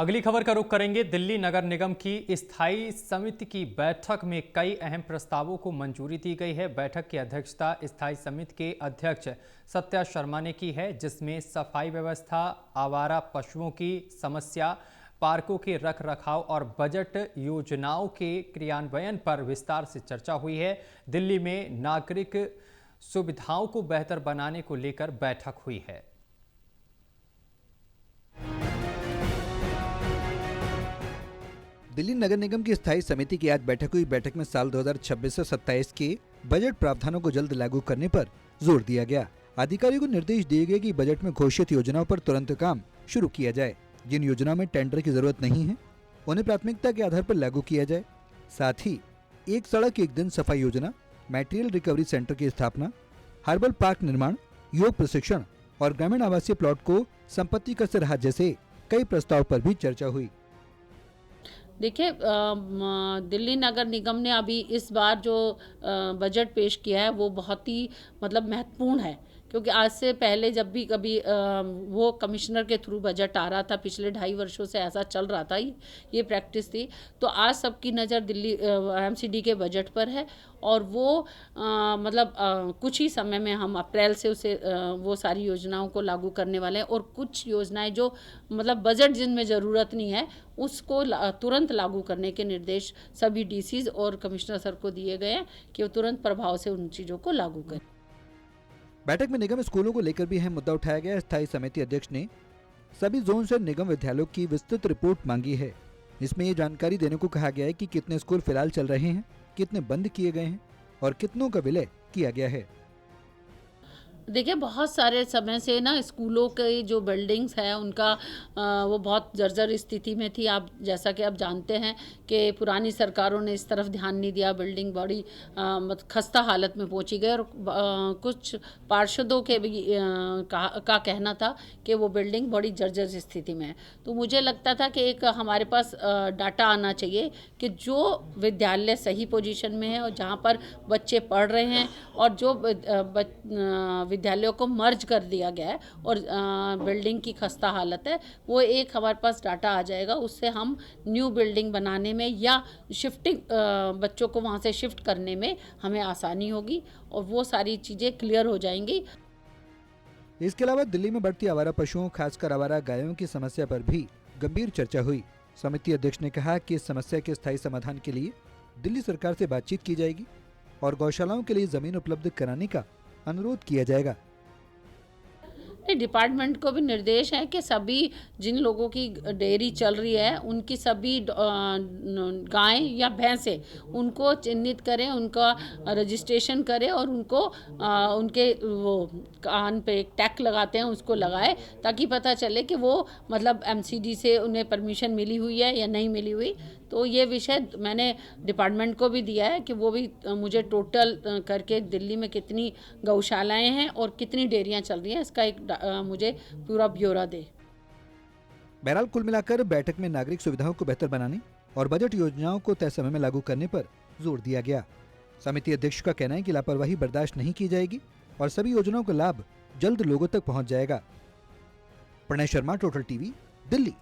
अगली खबर का रुख करेंगे। दिल्ली नगर निगम की स्थायी समिति की बैठक में कई अहम प्रस्तावों को मंजूरी दी गई है। बैठक की अध्यक्षता स्थायी समिति के अध्यक्ष सत्या शर्मा ने की है, जिसमें सफाई व्यवस्था, आवारा पशुओं की समस्या, पार्कों के रख रखाव और बजट योजनाओं के क्रियान्वयन पर विस्तार से चर्चा हुई है। दिल्ली में नागरिक सुविधाओं को बेहतर बनाने को लेकर बैठक हुई है। दिल्ली नगर निगम की स्थायी समिति की आज बैठक हुई। बैठक में साल 2026 से 27 के बजट प्रावधानों को जल्द लागू करने पर जोर दिया गया। अधिकारियों को निर्देश दिए गए कि बजट में घोषित योजनाओं पर तुरंत काम शुरू किया जाए। जिन योजनाओं में टेंडर की जरूरत नहीं है, उन्हें प्राथमिकता के आधार पर लागू किया जाए। साथ ही एक सड़क एक दिन सफाई योजना, मटेरियल रिकवरी सेंटर की स्थापना, हर्बल पार्क निर्माण, योग प्रशिक्षण और ग्रामीण आवासीय प्लॉट को संपत्ति कर से राहत जैसे कई प्रस्ताव पर भी चर्चा हुई। देखिए, दिल्ली नगर निगम ने अभी इस बार जो बजट पेश किया है वो बहुत ही महत्वपूर्ण है, क्योंकि आज से पहले जब भी कभी वो कमिश्नर के थ्रू बजट आ रहा था, पिछले 2.5 वर्षों से ऐसा चल रहा था, ये प्रैक्टिस थी। तो आज सबकी नज़र दिल्ली एमसीडी के बजट पर है और वो कुछ ही समय में हम अप्रैल से उसे वो सारी योजनाओं को लागू करने वाले हैं। और कुछ योजनाएं जो बजट जिनमें ज़रूरत नहीं है उसको तुरंत लागू करने के निर्देश सभी डीसीज और कमिश्नर सर को दिए गए हैं कि वो तुरंत प्रभाव से उन चीज़ों को लागू करें। बैठक में निगम स्कूलों को लेकर भी अहम मुद्दा उठाया गया। स्थायी समिति अध्यक्ष ने सभी जोन से निगम विद्यालयों की विस्तृत रिपोर्ट मांगी है। इसमें ये जानकारी देने को कहा गया है कि कितने स्कूल फिलहाल चल रहे हैं, कितने बंद किए गए हैं और कितनों का विलय किया गया है। देखिए, बहुत सारे समय से ना स्कूलों के जो बिल्डिंग्स हैं उनका वो बहुत जर्जर स्थिति में थी। आप जैसा कि आप जानते हैं कि पुरानी सरकारों ने इस तरफ ध्यान नहीं दिया, बिल्डिंग बड़ी खस्ता हालत में पहुंची गई। और कुछ पार्षदों के भी का कहना था कि वो बिल्डिंग बड़ी जर्जर स्थिति में है। तो मुझे लगता था कि एक हमारे पास डाटा आना चाहिए कि जो विद्यालय सही पोजीशन में है और जहाँ पर बच्चे पढ़ रहे हैं और जो विद्यालयों को मर्ज कर दिया गया है और बिल्डिंग की खस्ता हालत है, वो एक हमारे पास डाटा आ जाएगा। उससे हम न्यू बिल्डिंग बनाने में या शिफ्टिंग बच्चों को वहाँ से शिफ्ट करने में हमें आसानी होगी और वो सारी चीज़ें क्लियर हो जाएंगी। इसके अलावा दिल्ली में बढ़ती आवारा पशुओं, खासकर आवारा गायों की समस्या पर भी गंभीर चर्चा हुई। समिति अध्यक्ष ने कहा कि इस समस्या के स्थायी समाधान के लिए दिल्ली सरकार से बातचीत की जाएगी और गौशालाओं के लिए जमीन उपलब्ध कराने का अनुरोध किया जाएगा। डिपार्टमेंट को भी निर्देश है कि सभी जिन लोगों की डेयरी चल रही है उनकी सभी गायें या भैंसें उनको चिन्हित करें, उनका रजिस्ट्रेशन करें और उनको उनके वो कान पे एक टैग लगाते हैं उसको लगाए, ताकि पता चले कि वो एमसीडी से उन्हें परमिशन मिली हुई है या नहीं मिली हुई। तो ये विषय मैंने डिपार्टमेंट को भी दिया है कि वो भी मुझे टोटल करके दिल्ली में कितनी गौशालाएं हैं और कितनी डेयरियां चल रही हैं इसका एक मुझे पूरा ब्यौरा दे। बहरहाल कुल मिलाकर बैठक में नागरिक सुविधाओं को बेहतर बनाने और बजट योजनाओं को तय समय में लागू करने पर जोर दिया गया। समिति अध्यक्ष का कहना है कि लापरवाही बर्दाश्त नहीं की जाएगी और सभी योजनाओं का लाभ जल्द लोगों तक पहुंच जाएगा। Pranay Sharma, total TV, Delhi.